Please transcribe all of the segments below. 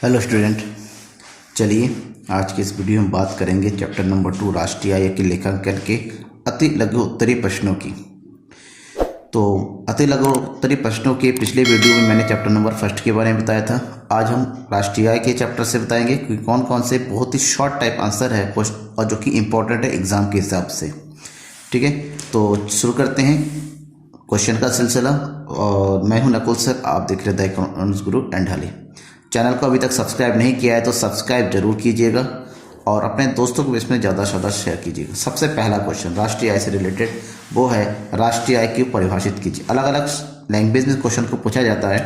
Hello student, चलिए आज के इस वीडियो में बात करेंगे चैप्टर नंबर 2 राष्ट्रीय आय के लेखांकन के अति लघु उत्तरीय प्रश्नों की। तो अति लघु उत्तरीय प्रश्नों के पिछले वीडियो में मैंने चैप्टर नंबर 1 के बारे में बताया था। आज हम राष्ट्रीय आय के चैप्टर से बताएंगे कि कौन कौन से बहुत ही शॉर्ट टाइप आंसर है और जो कि इम्पोर्टेंट है एग्जाम के हिसाब से। ठीक है, तो शुरू करते हैं क्वेश्चन का सिलसिला। और मैं हूं नकुल सर, आप देख रहे थे इकोनॉमिक्स गुरु एंड हाली। चैनल को अभी तक सब्सक्राइब नहीं किया है तो सब्सक्राइब जरूर कीजिएगा और अपने दोस्तों को इसमें ज़्यादा से ज़्यादा शेयर कीजिएगा। सबसे पहला क्वेश्चन राष्ट्रीय आय से रिलेटेड वो है राष्ट्रीय आय की परिभाषित कीजिए। अलग अलग लैंग्वेज में क्वेश्चन को पूछा जाता है।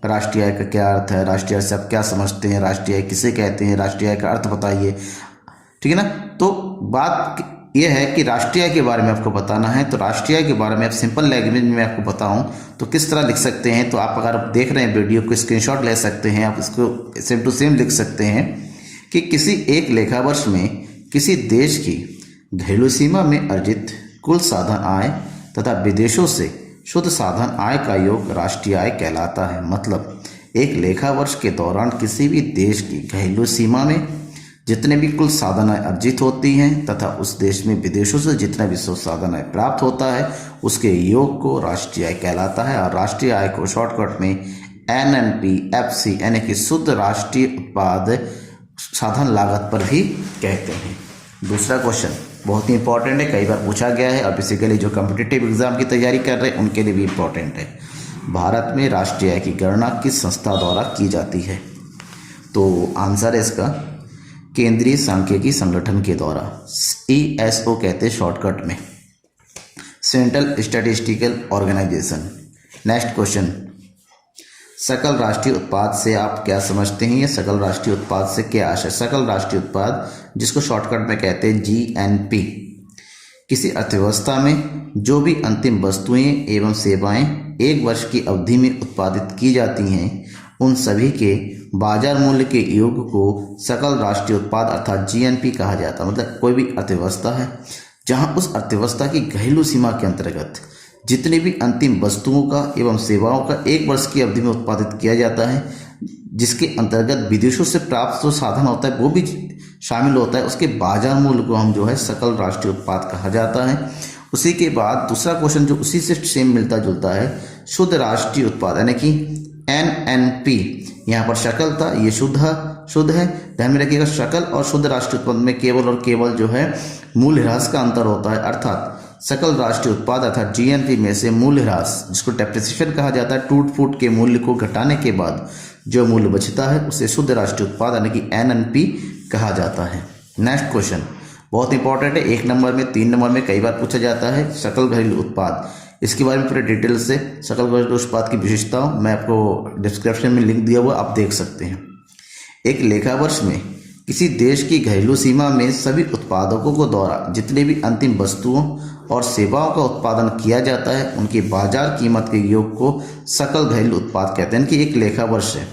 राष्ट्रीय आय का क्या अर्थ है, राष्ट्रीय आय से आप क्या समझते हैं, राष्ट्रीय आय किसे कहते हैं, राष्ट्रीय आय का अर्थ बताइए। ठीक है ना। तो बात यह है कि राष्ट्रीय आय के बारे में आपको बताना है। तो राष्ट्रीय आय के बारे में आप सिंपल लैंग्वेज में आपको बताऊं तो किस तरह लिख सकते हैं। तो आप अगर देख रहे हैं वीडियो को स्क्रीनशॉट ले सकते हैं, आप इसको सेम टू सेम लिख सकते हैं कि किसी एक लेखा वर्ष में किसी देश की घरेलू सीमा में अर्जित कुल साधन आय तथा विदेशों से शुद्ध साधन आय का योग राष्ट्रीय आय कहलाता है। मतलब एक लेखा वर्ष के दौरान किसी भी देश की घरेलू सीमा में जितने भी कुल साधन आय अर्जित होती हैं तथा उस देश में विदेशों से जितना भी साधन आय प्राप्त होता है उसके योग को राष्ट्रीय आय कहलाता है। और राष्ट्रीय आय को शॉर्टकट में NNP/FC यानी कि शुद्ध राष्ट्रीय उत्पाद साधन लागत पर भी कहते हैं। दूसरा क्वेश्चन बहुत ही इंपॉर्टेंट है, कई बार पूछा गया है और बेसिकली जो कॉम्पिटिटिव एग्जाम की तैयारी कर रहे हैं उनके लिए भी इम्पोर्टेंट है। भारत में राष्ट्रीय आय की गणना किस संस्था द्वारा की जाती है? तो आंसर है इसका केंद्रीय सांख्यिकी संगठन के द्वारा, ESO कहते हैं शॉर्टकट में, central statistical organisation. Next question, सकल राष्ट्रीय उत्पाद से आप क्या समझते हैं या सकल राष्ट्रीय उत्पाद से क्या आशय? सकल राष्ट्रीय उत्पाद जिसको शॉर्टकट में कहते हैं GNP, किसी अर्थव्यवस्था में जो भी अंतिम वस्तुएं एवं सेवाएं एक वर्ष की अवधि में उत्पादित की जाती हैं उन सभी के बाजार मूल्य के योग को सकल राष्ट्रीय उत्पाद अर्थात GNP कहा जाता है। मतलब कोई भी अर्थव्यवस्था है जहां उस अर्थव्यवस्था की घरेलू सीमा के अंतर्गत जितनी भी अंतिम वस्तुओं का एवं सेवाओं का एक वर्ष की अवधि में उत्पादित किया जाता है, जिसके अंतर्गत विदेशों से प्राप्त जो साधन होता है वो भी शामिल होता है, उसके बाजार मूल्य को हम जो है सकल राष्ट्रीय उत्पाद कहा जाता है। उसी के बाद दूसरा क्वेश्चन जो उसी से सेम मिलता जुलता है, शुद्ध राष्ट्रीय उत्पाद यानी कि NNP, यहाँ पर शकल था, ये शुद्ध है। ध्यान में रखिएगा शकल और शुद्ध राष्ट्रीय उत्पाद में केवल और केवल जो है मूल्य ह्रास का अंतर होता है। अर्थात सकल राष्ट्रीय उत्पाद अर्थात GNP में से मूल्य ह्रास जिसको डेप्रिसिएशन कहा जाता है, टूट फूट के मूल्य को घटाने के बाद जो मूल्य बचता है उसे शुद्ध राष्ट्रीय उत्पाद यानी कि NNP कहा जाता है। नेक्स्ट क्वेश्चन बहुत इंपॉर्टेंट है, 1 नंबर में 3 नंबर में कई बार पूछा जाता है सकल घरेलू उत्पाद। इसके बारे में पूरे डिटेल से सकल घरेलू उत्पाद की विशेषताओं मैं आपको डिस्क्रिप्शन में लिंक दिया हुआ, आप देख सकते हैं। एक लेखा वर्ष में किसी देश की घरेलू सीमा में सभी उत्पादकों को द्वारा जितने भी अंतिम वस्तुओं और सेवाओं का उत्पादन किया जाता है उनकी बाजार कीमत के योग को सकल घरेलू उत्पाद कहते हैं। कि एक लेखा वर्ष है,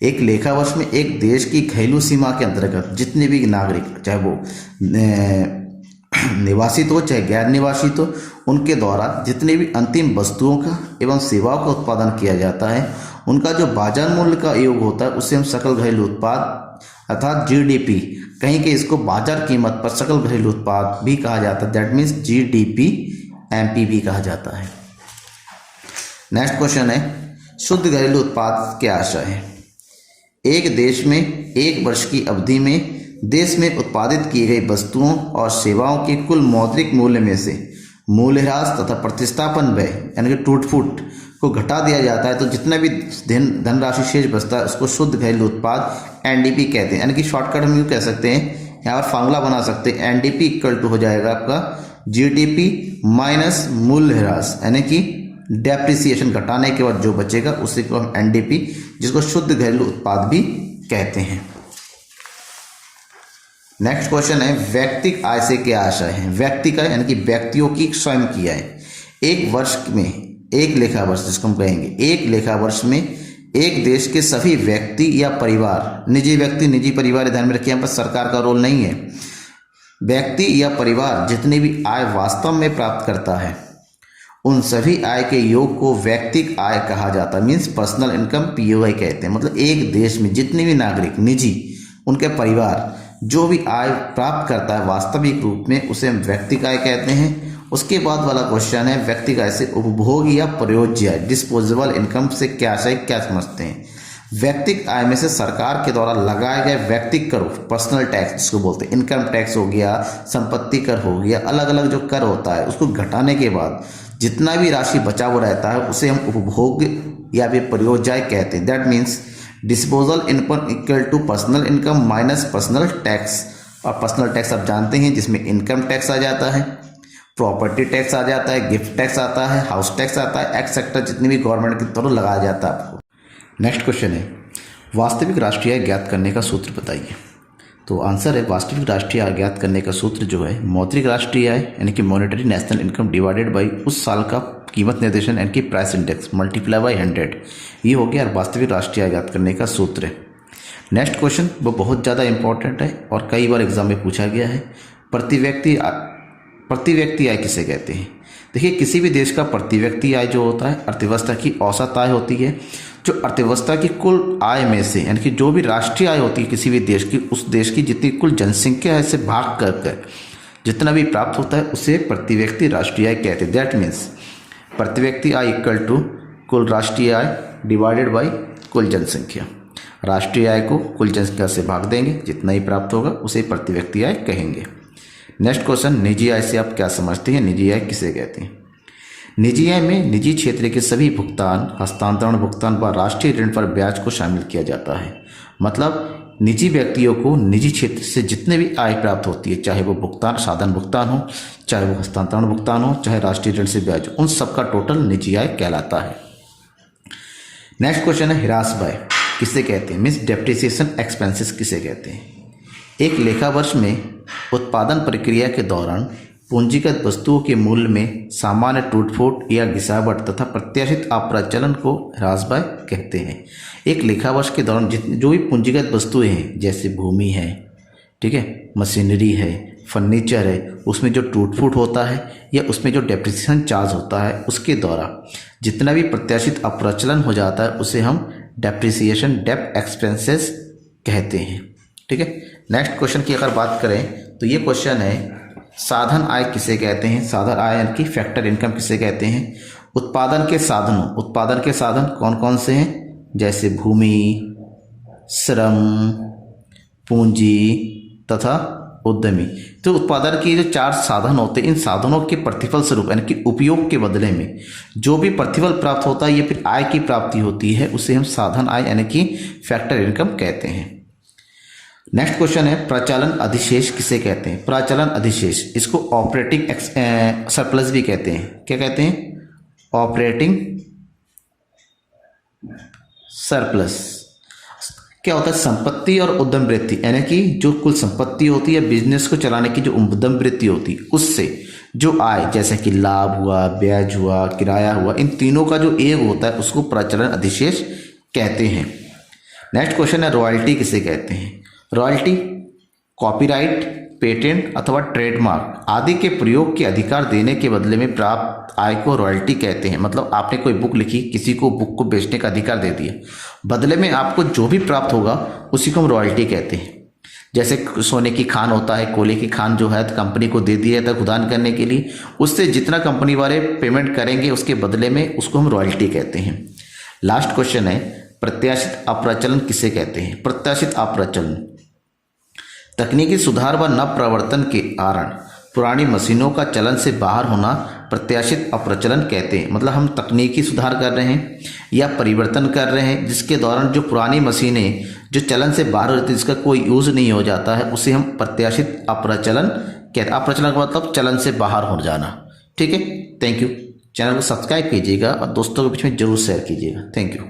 एक लेखा वर्ष में एक देश की घरेलू सीमा के अंतर्गत जितने भी नागरिक, चाहे वो निवासित हो चाहे गैर निवासित हो, उनके द्वारा जितने भी अंतिम वस्तुओं का एवं सेवाओं का उत्पादन किया जाता है उनका जो बाजार मूल्य का योग होता है उसे हम सकल घरेलू उत्पाद अर्थात GDP, कहीं के इसको बाजार कीमत पर सकल घरेलू उत्पाद भी कहा जाता है, दैट मीन्स GDP/MP भी कहा जाता है। नेक्स्ट क्वेश्चन है शुद्ध घरेलू उत्पाद क्या आशय है? एक देश में एक वर्ष की अवधि में देश में उत्पादित की गई वस्तुओं और सेवाओं के कुल मौद्रिक मूल्य में से मूल्यह्रास तथा प्रतिस्थापन व्यय यानी कि टूट फूट को घटा दिया जाता है तो जितना भी धनराशि शेष बचता है उसको शुद्ध घरेलू उत्पाद NDP कहते हैं। यानी कि शॉर्टकट हम यूँ कह सकते हैं, यहाँ पर फार्मूला बना सकते हैं, NDP इक्वल टू हो जाएगा आपका GDP माइनस मूल्यह्रास यानी कि डेप्रिसिएशन घटाने के बाद जो बचेगा उसी को हम NDP जिसको शुद्ध घरेलू उत्पाद भी कहते हैं। नेक्स्ट क्वेश्चन है व्यक्तिगत आय से क्या आशय है? व्यक्ति का यानी कि व्यक्तियों की स्वयं की आय। एक वर्ष में एक लेखा वर्ष जिसको हम कहेंगे, एक लेखा वर्ष में एक देश के सभी व्यक्ति या परिवार, निजी व्यक्ति निजी परिवार, ध्यान में रखिए यहाँ पर सरकार का रोल नहीं है, व्यक्ति या परिवार जितनी भी आय वास्तव में प्राप्त करता है उन सभी आय के योग को व्यक्तिगत आय कहा जाता है, मीन्स पर्सनल इनकम पीओआई कहते हैं। मतलब एक देश में जितने भी नागरिक, निजी, उनके परिवार जो भी आय प्राप्त करता है वास्तविक रूप में, उसे हम व्यक्तिगत आय कहते हैं। उसके बाद वाला क्वेश्चन है व्यक्तिगत आय से उपभोग या प्रयोज्य आय, डिस्पोजेबल इनकम से क्या समझते हैं। व्यक्तिगत आय में से सरकार के द्वारा लगाए गए व्यक्तिगत कर, पर्सनल टैक्स जिसको बोलते हैं, इनकम टैक्स हो गया, संपत्ति कर हो गया, अलग अलग जो कर होता है उसको घटाने के बाद जितना भी राशि बचा हुआ रहता है उसे हम उपभोग या भी प्रयोज्य आय कहते हैं। That means disposal income equal to personal income minus personal tax. और पर्सनल टैक्स आप जानते हैं जिसमें इनकम टैक्स आ जाता है, प्रॉपर्टी टैक्स आ जाता है, गिफ्ट टैक्स आता है, हाउस टैक्स आता है, एक्सेट्रा जितनी भी गवर्नमेंट की तरफ लगाया जाता है आपको। नेक्स्ट क्वेश्चन है वास्तविक राष्ट्रीय आय ज्ञात करने का सूत्र बताइए। तो आंसर है वास्तविक राष्ट्रीय आय ज्ञात करने का सूत्र जो है मौद्रिक राष्ट्रीय आय यानी कि monetary national income divided by उस साल का कीमत निर्देशन यानी कि प्राइस इंडेक्स मल्टीप्लाई बाई 100, ये हो गया वास्तविक राष्ट्रीय आय ज्ञात करने का सूत्र है। नेक्स्ट क्वेश्चन वो बहुत ज़्यादा इंपॉर्टेंट है और कई बार एग्जाम में पूछा गया है, प्रति व्यक्ति आय किसे कहते हैं। देखिए किसी भी देश का प्रति व्यक्ति आय जो होता है अर्थव्यवस्था की औसत आय होती है, जो अर्थव्यवस्था की कुल आय में से यानी कि जो भी राष्ट्रीय आय होती है किसी भी देश की, उस देश की जितनी कुल जनसंख्या है से भाग कर जितना भी प्राप्त होता है उसे प्रति व्यक्ति राष्ट्रीय आय कहते हैं। दैट मीन्स प्रति व्यक्ति आय इक्वल टू कुल राष्ट्रीय आय डिवाइडेड बाई कुल जनसंख्या। राष्ट्रीय आय को कुल जनसंख्या से भाग देंगे, जितना ही प्राप्त होगा उसे प्रति व्यक्ति आय कहेंगे। नेक्स्ट क्वेश्चन, निजी आय से आप क्या समझते हैं, निजी आय किसे कहते हैं। निजी आय में निजी क्षेत्र के सभी भुगतान, हस्तांतरण भुगतान व राष्ट्रीय ऋण पर ब्याज को शामिल किया जाता है। मतलब निजी व्यक्तियों को निजी क्षेत्र से जितने भी आय प्राप्त होती है, चाहे वो भुगतान साधन भुगतान हो, चाहे वो हस्तांतरण भुगतान हो, चाहे राष्ट्रीय ऋण से ब्याज, उन सबका टोटल निजी आय कहलाता है। नेक्स्ट क्वेश्चन है ह्रास व्यय किसे कहते हैं, मीन्स डेप्रिसिएशन एक्सपेंसेस किसे कहते हैं। एक लेखा वर्ष में उत्पादन प्रक्रिया के दौरान पूंजीगत वस्तुओं के मूल्य में सामान्य टूट-फूट या गिरावट तथा प्रत्याशित अप्रचलन को ह्रास व्यय कहते हैं। एक लेखा वर्ष के दौरान जो भी पूंजीगत वस्तुएं हैं, जैसे भूमि है, ठीक है, मशीनरी है, फर्नीचर है, उसमें जो टूट-फूट होता है या उसमें जो डेप्रिसिएशन चार्ज होता है, उसके द्वारा जितना भी प्रत्याशित अप्रचलन हो जाता है उसे हम डेप्रिसिएशन डेप एक्सपेंसेस कहते हैं। ठीक है। नेक्स्ट क्वेश्चन की अगर बात करें तो ये क्वेश्चन है साधन आय किसे कहते हैं। साधन आय यानी कि फैक्टर इनकम किसे कहते हैं। उत्पादन के साधन कौन कौन से हैं, जैसे भूमि, श्रम, पूंजी तथा उद्यमी। तो उत्पादन के जो 4 साधन होते हैं, इन साधनों के प्रतिफल स्वरूप यानी कि उपयोग के बदले में जो भी प्रतिफल प्राप्त होता है या फिर आय की प्राप्ति होती है उसे हम साधन आय यानी कि फैक्टर इनकम कहते हैं। नेक्स्ट क्वेश्चन है प्रचालन अधिशेष किसे कहते हैं। प्रचालन अधिशेष, इसको ऑपरेटिंग सरप्लस भी कहते हैं। क्या कहते हैं, ऑपरेटिंग सरप्लस। क्या होता है, संपत्ति और उद्यम वृत्ति, यानी कि जो कुल संपत्ति होती है बिजनेस को चलाने की जो उद्यम वृत्ति होती है उससे जो आय, जैसे कि लाभ हुआ, ब्याज हुआ, किराया हुआ, इन तीनों का जो एक होता है उसको प्रचालन अधिशेष कहते हैं। नेक्स्ट क्वेश्चन है रॉयल्टी किसे कहते हैं। रॉयल्टी कॉपीराइट, पेटेंट अथवा ट्रेडमार्क आदि के प्रयोग के अधिकार देने के बदले में प्राप्त आय को रॉयल्टी कहते हैं। मतलब आपने कोई बुक लिखी, किसी को बुक को बेचने का अधिकार दे दिया, बदले में आपको जो भी प्राप्त होगा उसी को हम रॉयल्टी कहते हैं। जैसे सोने की खान होता है, कोयले की खान जो है तो कंपनी को दे दिया था खुदान करने के लिए, उससे जितना कंपनी वाले पेमेंट करेंगे उसके बदले में उसको हम रॉयल्टी कहते हैं। लास्ट क्वेश्चन है प्रत्याशित अप्रचलन किसे कहते हैं। प्रत्याशित अप्रचलन तकनीकी सुधार व नव प्रवर्तन के कारण पुरानी मशीनों का चलन से बाहर होना प्रत्याशित अप्रचलन कहते हैं। मतलब हम तकनीकी सुधार कर रहे हैं या परिवर्तन कर रहे हैं जिसके दौरान जो पुरानी मशीनें जो चलन से बाहर होती है, जिसका कोई यूज़ नहीं हो जाता है, उसे हम प्रत्याशित अप्रचलन कहते हैं। अप्रचलन का मतलब चलन से बाहर हो जाना। ठीक है, थैंक यू। चैनल को सब्सक्राइब कीजिएगा और दोस्तों के बीच में जरूर शेयर कीजिएगा। Thank you.